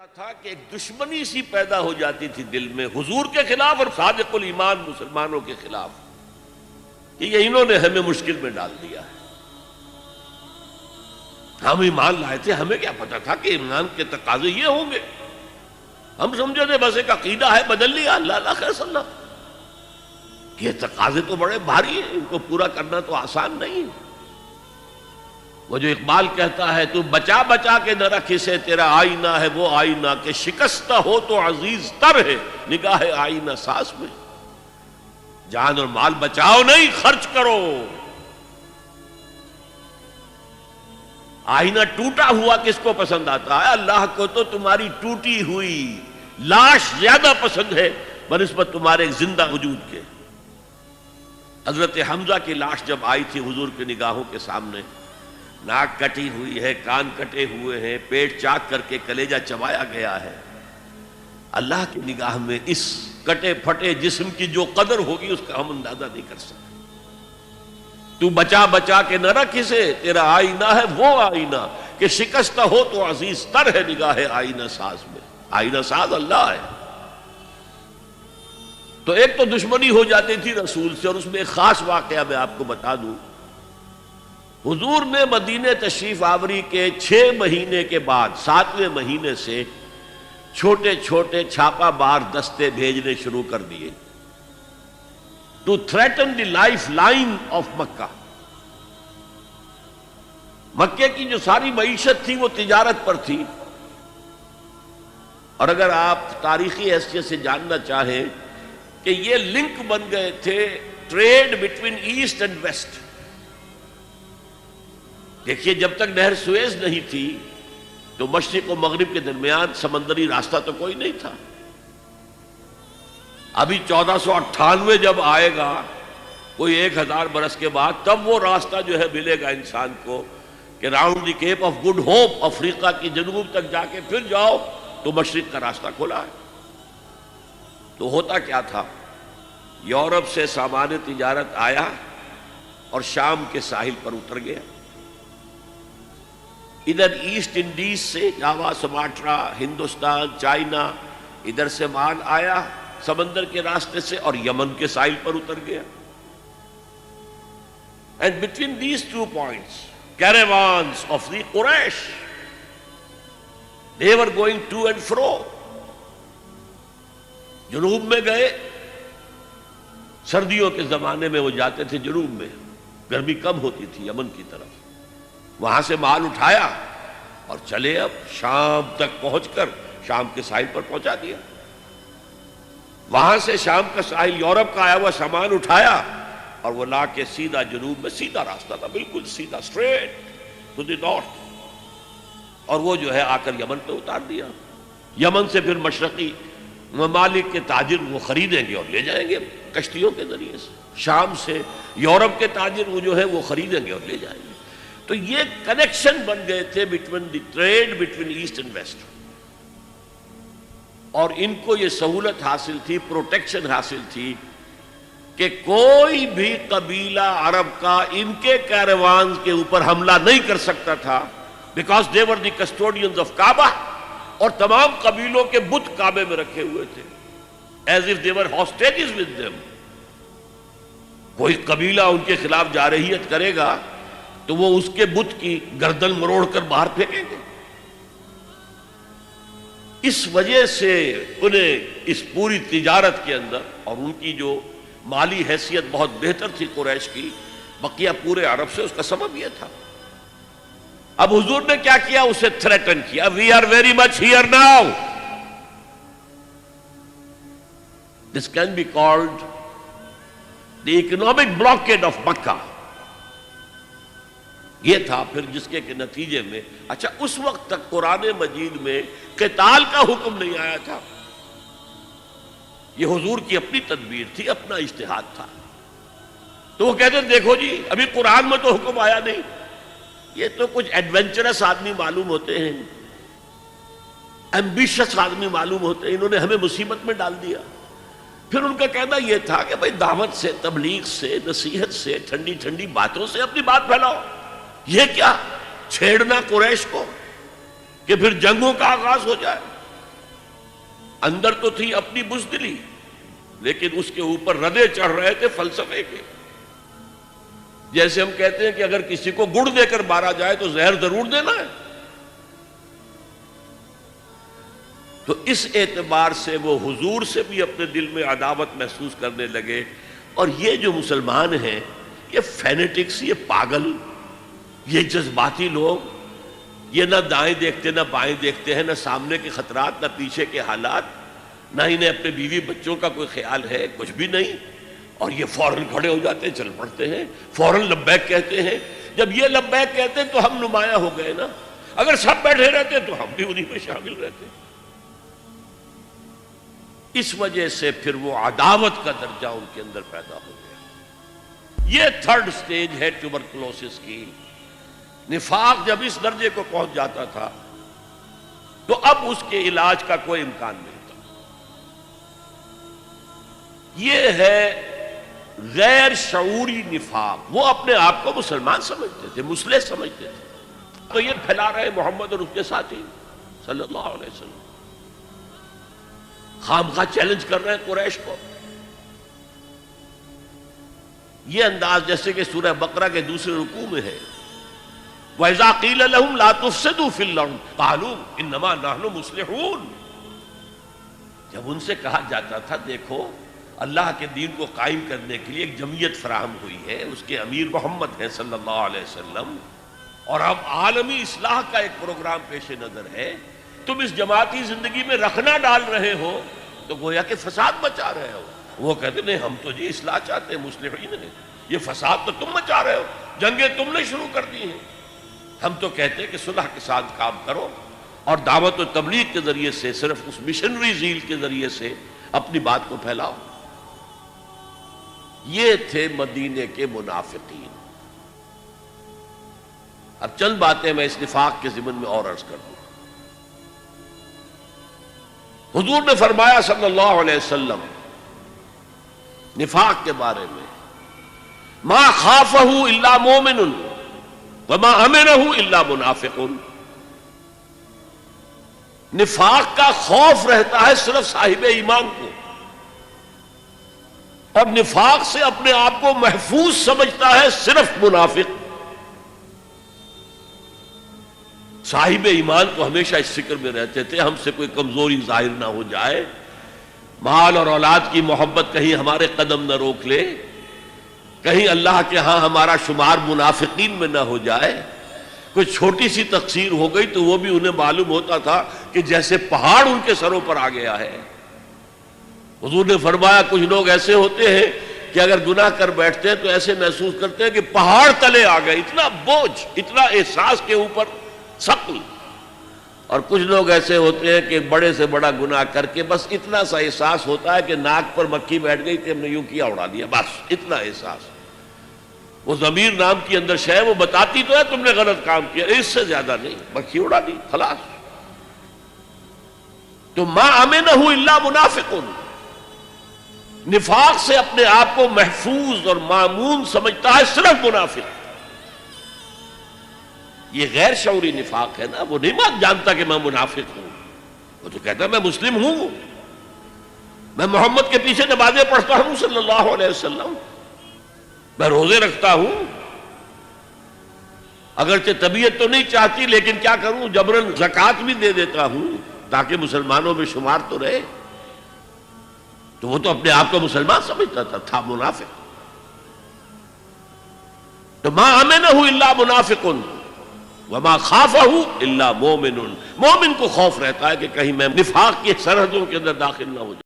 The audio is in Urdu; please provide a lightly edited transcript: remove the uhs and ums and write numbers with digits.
تھا کہ ایک دشمنی سی پیدا ہو جاتی تھی دل میں حضور کے خلاف اور صادق الایمان مسلمانوں کے خلاف کہ یہ انہوں نے ہمیں مشکل میں ڈال دیا ہے. ہم ایمان لائے تھے, ہمیں کیا پتا تھا کہ ایمان کے تقاضے یہ ہوں گے. ہم سمجھے تھے بس ایک عقیدہ ہے, بدل لیا, اللہ اللہ خیر صلی اللہ. یہ تقاضے تو بڑے بھاری ہیں, ان کو پورا کرنا تو آسان نہیں ہے. وہ جو اقبال کہتا ہے تو بچا بچا کے نہ رکھ اسے, تیرا آئینہ ہے وہ آئینہ کہ شکستہ ہو تو عزیز تر ہے نگاہ آئینہ ساز میں. جان اور مال بچاؤ نہیں, خرچ کرو. آئینہ ٹوٹا ہوا کس کو پسند آتا ہے؟ اللہ کو تو تمہاری ٹوٹی ہوئی لاش زیادہ پسند ہے بنسبت تمہارے زندہ وجود کے. حضرت حمزہ کی لاش جب آئی تھی حضور کی نگاہوں کے سامنے, ناک کٹی ہوئی ہے, کان کٹے ہوئے ہیں, پیٹ چاک کر کے کلیجہ چبایا گیا ہے. اللہ کی نگاہ میں اس کٹے پھٹے جسم کی جو قدر ہوگی اس کا ہم اندازہ نہیں کر سکتے. تو بچا بچا کے نہ رکھ اسے, تیرا آئینہ ہے وہ آئینہ کہ شکستہ ہو تو عزیز تر ہے نگاہ آئینہ ساز میں. آئینہ ساز اللہ ہے. تو ایک تو دشمنی ہو جاتی تھی رسول سے, اور اس میں ایک خاص واقعہ میں آپ کو بتا دوں. حضور نے مدینہ تشریف آوری کے 6 مہینے کے بعد 7ویں مہینے سے چھوٹے چھوٹے چھاپا بار دستے بھیجنے شروع کر دیے to threaten the life line of Mecca. مکے کی جو ساری معیشت تھی وہ تجارت پر تھی. اور اگر آپ تاریخی حیثیت سے جاننا چاہیں کہ یہ لنک بن گئے تھے trade between east and west. دیکھیے جب تک نہر سویز نہیں تھی تو مشرق و مغرب کے درمیان سمندری راستہ تو کوئی نہیں تھا. ابھی 1498 جب آئے گا کوئی 1000 برس کے بعد, تب وہ راستہ جو ہے ملے گا انسان کو کہ round the Cape of Good Hope, افریقہ کی جنوب تک جا کے پھر جاؤ تو مشرق کا راستہ کھلا ہے. تو ہوتا کیا تھا, یورپ سے سامان تجارت آیا اور شام کے ساحل پر اتر گیا. ادھر ایسٹ انڈیز سے جاوا, سماٹرا, ہندوستان, چائنا, ادھر سے مال آیا سمندر کے راستے سے اور یمن کے ساحل پر اتر گیا. And between these 2 points caravans of the Quraysh, they were going to and fro. جنوب میں گئے, سردیوں کے زمانے میں وہ جاتے تھے جنوب میں, گرمی کم ہوتی تھی یمن کی طرف. وہاں سے مال اٹھایا اور چلے اب شام تک پہنچ کر شام کے ساحل پر پہنچا دیا. وہاں سے شام کا ساحل یورپ کا آیا ہوا سامان اٹھایا اور وہ لا کے سیدھا جنوب میں, سیدھا راستہ تھا بالکل سیدھا, اسٹریٹ ٹو دی نارتھ. اور وہ جو ہے آ کر یمن پہ اتار دیا. یمن سے پھر مشرقی ممالک کے تاجر وہ خریدیں گے اور لے جائیں گے کشتیوں کے ذریعے سے. شام سے یورپ کے تاجر وہ جو ہے وہ خریدیں گے اور لے جائیں گے. تو یہ کنیکشن بن گئے تھے between the trade between east and west. اور ان کو یہ سہولت حاصل تھی, پروٹیکشن حاصل تھی کہ کوئی بھی قبیلہ عرب کا ان کے کیروانز کے اوپر حملہ نہیں کر سکتا تھا, because they were the custodians of کعبہ. اور تمام قبیلوں کے بت کعبے میں رکھے ہوئے تھے as if they were hostages with them. کوئی قبیلہ ان کے خلاف جارحیت کرے گا تو وہ اس کے بت کی گردن مروڑ کر باہر پھینکیں گے. اس وجہ سے انہیں اس پوری تجارت کے اندر, اور ان کی جو مالی حیثیت بہت بہتر تھی قریش کی, بقیہ پورے عرب سے, اس کا سبب یہ تھا. اب حضور نے کیا کیا, اسے تھریٹن کیا. We are very much here now. This can be called the economic blockade of Mecca. یہ تھا پھر جس کے نتیجے میں, اچھا اس وقت تک قرآن مجید میں قتال کا حکم نہیں آیا تھا. یہ حضور کی اپنی تدبیر تھی, اپنا اجتہاد تھا. تو وہ کہتے ہیں دیکھو جی ابھی قرآن میں تو حکم آیا نہیں, یہ تو کچھ ایڈونچرس آدمی معلوم ہوتے ہیں, ایمبیشس آدمی معلوم ہوتے ہیں, انہوں نے ہمیں مصیبت میں ڈال دیا. پھر ان کا کہنا یہ تھا کہ بھائی دعوت سے, تبلیغ سے, نصیحت سے, ٹھنڈی ٹھنڈی باتوں سے اپنی بات پھیلاؤ. یہ کیا چھیڑنا قریش کو کہ پھر جنگوں کا آغاز ہو جائے. اندر تو تھی اپنی بزدلی، لیکن اس کے اوپر ردے چڑھ رہے تھے فلسفے کے. جیسے ہم کہتے ہیں کہ اگر کسی کو گڑ دے کر مارا جائے تو زہر ضرور دینا ہے. تو اس اعتبار سے وہ حضور سے بھی اپنے دل میں عداوت محسوس کرنے لگے. اور یہ جو مسلمان ہیں، یہ فینیٹکس، یہ پاگل، یہ جذباتی لوگ، یہ نہ دائیں دیکھتے نہ بائیں دیکھتے ہیں، نہ سامنے کے خطرات نہ پیچھے کے حالات، نہ انہیں اپنے بیوی بچوں کا کوئی خیال ہے، کچھ بھی نہیں. اور یہ فوراً کھڑے ہو جاتے ہیں، چل پڑتے ہیں، فوراً لبیک کہتے ہیں. جب یہ لبیک کہتے ہیں تو ہم نمایاں ہو گئے نا. اگر سب بیٹھے رہتے تو ہم بھی انہی میں شامل رہتے. اس وجہ سے پھر وہ عداوت کا درجہ ان کے اندر پیدا ہو گیا. یہ تھرڈ سٹیج ہے ٹیوبرکلوسس کی. نفاق جب اس درجے کو پہنچ جاتا تھا تو اب اس کے علاج کا کوئی امکان نہیں تھا. یہ ہے غیر شعوری نفاق. وہ اپنے آپ کو مسلمان سمجھتے تھے، مسلح سمجھتے تھے، تو یہ پھیلا رہے محمد اور اس کے ساتھی صلی اللہ علیہ وسلم. خامخواہ چیلنج کر رہے ہیں قریش کو. یہ انداز جیسے کہ سورہ بقرہ کے دوسرے رکوع میں ہے، وَإِذَا قِيلَ لَهُمْ لَا تُفْسِدُوا فِي الْأَرْضِ قَالُوا إِنَّمَا نَحْنُ مُصْلِحُونَ. جب ان سے کہا جاتا تھا دیکھو اللہ کے دین کو قائم کرنے کے لیے ایک جمعیت فراہم ہوئی ہے، اس کے امیر محمد ہیں صلی اللہ علیہ وسلم، اور اب عالمی اصلاح کا ایک پروگرام پیش نظر ہے، تم اس جماعتی زندگی میں رکھنا ڈال رہے ہو تو گویا کہ فساد مچا رہے ہو. وہ کہتے نہیں ہم تو جی اصلاح چاہتے ہیں، مصلحین ہیں، یہ فساد تو تم مچا رہے ہو، جنگیں تم نے شروع کر دی ہیں. ہم تو کہتے ہیں کہ صلح کے ساتھ کام کرو اور دعوت و تبلیغ کے ذریعے سے، صرف اس مشنری زیل کے ذریعے سے اپنی بات کو پھیلاؤ. یہ تھے مدینے کے منافقین. اب چند باتیں میں اس نفاق کے ضمن میں اور عرض کر دوں. حضور نے فرمایا صلی اللہ علیہ وسلم نفاق کے بارے میں، ما خافہ الا مومن وما امنہ الا منافق. نفاق کا خوف رہتا ہے صرف صاحب ایمان کو، اور نفاق سے اپنے آپ کو محفوظ سمجھتا ہے صرف منافق. صاحب ایمان تو ہمیشہ اس فکر میں رہتے تھے ہم سے کوئی کمزوری ظاہر نہ ہو جائے، مال اور اولاد کی محبت کہیں ہمارے قدم نہ روک لے، کہیں اللہ کے ہاں ہمارا شمار منافقین میں نہ ہو جائے. کوئی چھوٹی سی تقصیر ہو گئی تو وہ بھی انہیں معلوم ہوتا تھا کہ جیسے پہاڑ ان کے سروں پر آ گیا ہے. حضور نے فرمایا کچھ لوگ ایسے ہوتے ہیں کہ اگر گناہ کر بیٹھتے ہیں تو ایسے محسوس کرتے ہیں کہ پہاڑ تلے آ گئے، اتنا بوجھ، اتنا احساس کے اوپر ثقل. اور کچھ لوگ ایسے ہوتے ہیں کہ بڑے سے بڑا گناہ کر کے بس اتنا سا احساس ہوتا ہے کہ ناک پر مکھی بیٹھ گئی تھی، ہم نے یوں کیا اڑا دیا، بس اتنا احساس. وہ ضمیر نام کی اندر شے وہ بتاتی تو ہے تم نے غلط کام کیا، اس سے زیادہ نہیں، مکھی اڑا دی خلاص. تو ما امنہ الا منافق. نفاق سے اپنے آپ کو محفوظ اور مامون سمجھتا ہے صرف منافق. یہ غیر شعوری نفاق ہے نا. وہ نہیں جانتا کہ میں منافق ہوں، وہ تو کہتا ہے میں مسلم ہوں، میں محمد کے پیچھے نمازیں پڑھتا ہوں صلی اللہ علیہ وسلم، میں روزے رکھتا ہوں، اگرچہ طبیعت تو نہیں چاہتی لیکن کیا کروں، جبراً زکوٰۃ بھی دے دیتا ہوں تاکہ مسلمانوں میں شمار تو رہے. تو وہ تو اپنے آپ کو مسلمان سمجھتا تھا منافق. تو ما امنہ الا منافق وما خافہ الا مومن. مومن کو خوف رہتا ہے کہ کہیں میں نفاق کی سرحدوں کے اندر داخل نہ ہو جاؤں.